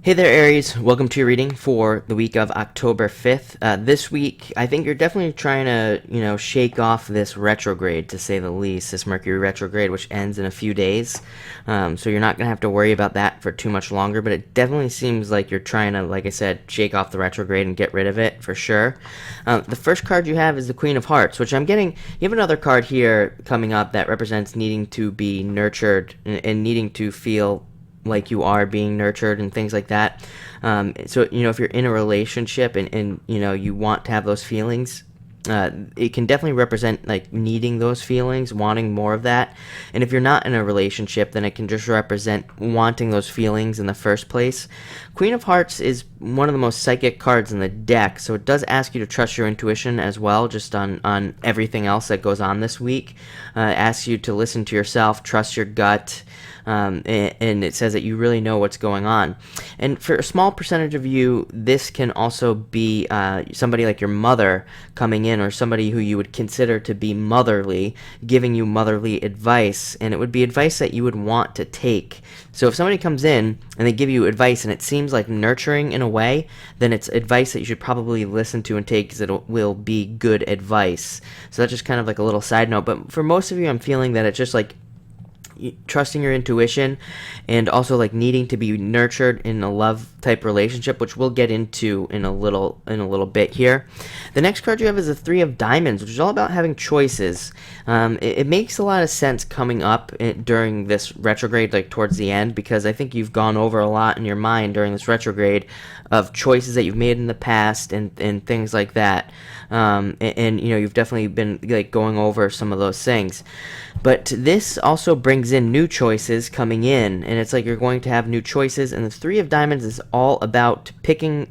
Hey there, Aries. Welcome to your reading for the week of October 5th. This week, I think you're definitely trying to, shake off this retrograde, to say the least, this Mercury retrograde, which ends in a few days. So you're not going to have to worry about that for too much longer, but it definitely seems like you're trying to, like I said, shake off the retrograde and get rid of it for sure. The first card you have is the Queen of Hearts, which I'm getting. You have another card here coming up that represents needing to be nurtured and needing to feel like you are being nurtured and things like that. So if you're in a relationship and you want to have those feelings, it can definitely represent like needing those feelings, wanting more of that. And if you're not in a relationship, then it can just represent wanting those feelings in the first place. Queen of Hearts is one of the most psychic cards in the deck, so it does ask you to trust your intuition as well, just on everything else that goes on this week. It asks you to listen to yourself, trust your gut. And it says that you really know what's going on. And for a small percentage of you, this can also be somebody like your mother coming in, or somebody who you would consider to be motherly, giving you motherly advice, and it would be advice that you would want to take. So if somebody comes in and they give you advice and it seems like nurturing in a way, then it's advice that you should probably listen to and take, because it will be good advice. So that's just kind of like a little side note. But for most of you, I'm feeling that it's just like trusting your intuition and also like needing to be nurtured in a love type relationship, which we'll get into in a little bit here. The next card you have is the Three of Diamonds, which is all about having choices. It makes a lot of sense coming up during this retrograde, like towards the end, because I think you've gone over a lot in your mind during this retrograde of choices that you've made in the past and things like that. And you've definitely been like going over some of those things. But this also brings in new choices coming in, and it's like you're going to have new choices, and the Three of Diamonds is all about picking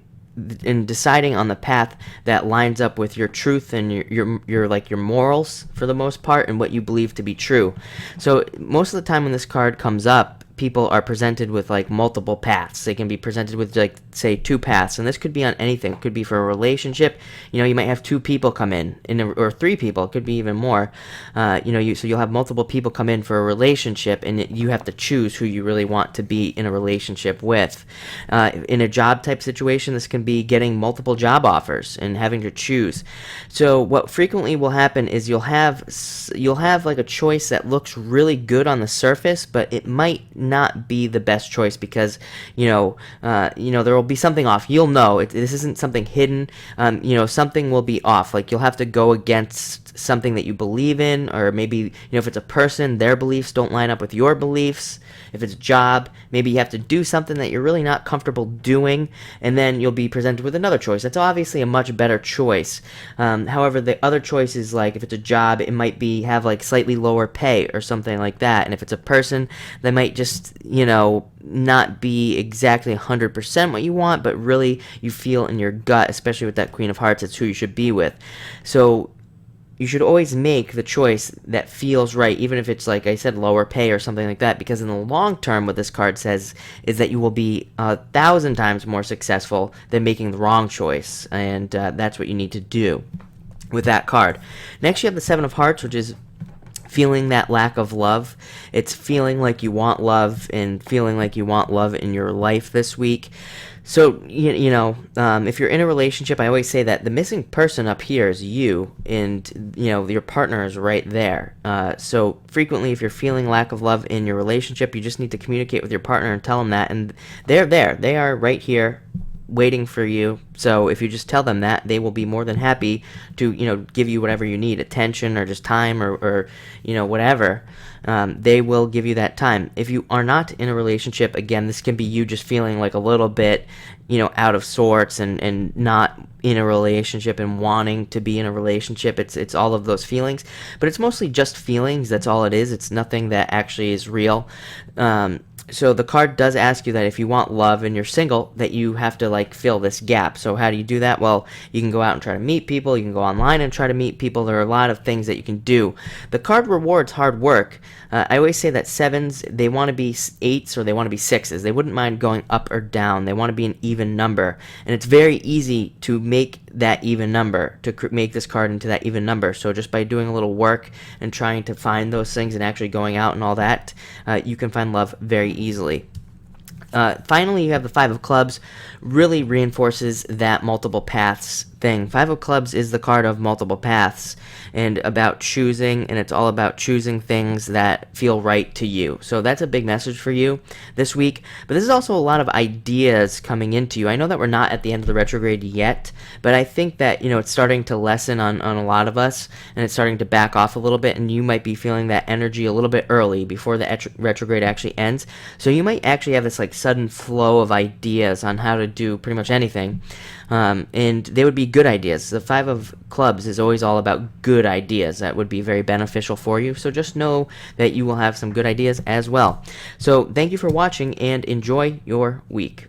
and deciding on the path that lines up with your truth and your morals for the most part, and what you believe to be true. So most of the time when this card comes up, people are presented with like multiple paths. They can be presented with like, say, two paths, and this could be on anything. It could be for a relationship. You might have two people come or three people. It could be even more. So you'll have multiple people come in for a relationship, and you have to choose who you really want to be in a relationship with. In a job type situation, this can be getting multiple job offers and having to choose. So what frequently will happen is you'll have like a choice that looks really good on the surface, but it might not be the best choice, because there will be something off. You'll know this isn't something hidden. Something will be off. Like you'll have to go against something that you believe in, or maybe if it's a person, their beliefs don't line up with your beliefs. If it's a job, maybe you have to do something that you're really not comfortable doing, and then you'll be presented with another choice. That's obviously a much better choice. However, the other choice is like if it's a job, it might have like slightly lower pay or something like that. And if it's a person, they might just not be exactly 100% what you want, but really you feel in your gut, especially with that Queen of Hearts, it's who you should be with. So you should always make the choice that feels right, even if it's, like I said, lower pay or something like that, because in the long term, what this card says is that you will be 1,000 times more successful than making the wrong choice, and that's what you need to do with that card. Next, you have the Seven of Hearts, which is feeling that lack of love. It's feeling like you want love and feeling like you want love in your life this week. So, if you're in a relationship, I always say that the missing person up here is you, and, your partner is right there. So frequently, if you're feeling lack of love in your relationship, you just need to communicate with your partner and tell them that, and they're there. They are right here waiting for you. So if you just tell them that, they will be more than happy to give you whatever you need, attention or just time or whatever. They will give you that time. If you are not in a relationship, again, this can be you just feeling like a little bit out of sorts and not in a relationship and wanting to be in a relationship. It's all of those feelings, but it's mostly just feelings. That's all it is. It's nothing that actually is real. So the card does ask you that if you want love and you're single, that you have to like fill this gap. So how do you do that? Well, you can go out and try to meet people. You can go online and try to meet people. There are a lot of things that you can do. The card rewards hard work. I always say that sevens, they want to be eights or they want to be sixes. They wouldn't mind going up or down. They want to be an even number. And it's very easy to make that even number, to make this card into that even number. So just by doing a little work and trying to find those things and actually going out and all that, you can find love very easily. Finally, you have the Five of Clubs, really reinforces that multiple paths thing. Five of Clubs is the card of multiple paths and about choosing, and it's all about choosing things that feel right to you. So that's a big message for you this week. But this is also a lot of ideas coming into you. I know that we're not at the end of the retrograde yet, but I think that, it's starting to lessen on a lot of us, and it's starting to back off a little bit, and you might be feeling that energy a little bit early before the retrograde actually ends. So you might actually have this like sudden flow of ideas on how to do pretty much anything. And they would be good ideas. The Five of Clubs is always all about good ideas that would be very beneficial for you. So just know that you will have some good ideas as well. So thank you for watching and enjoy your week.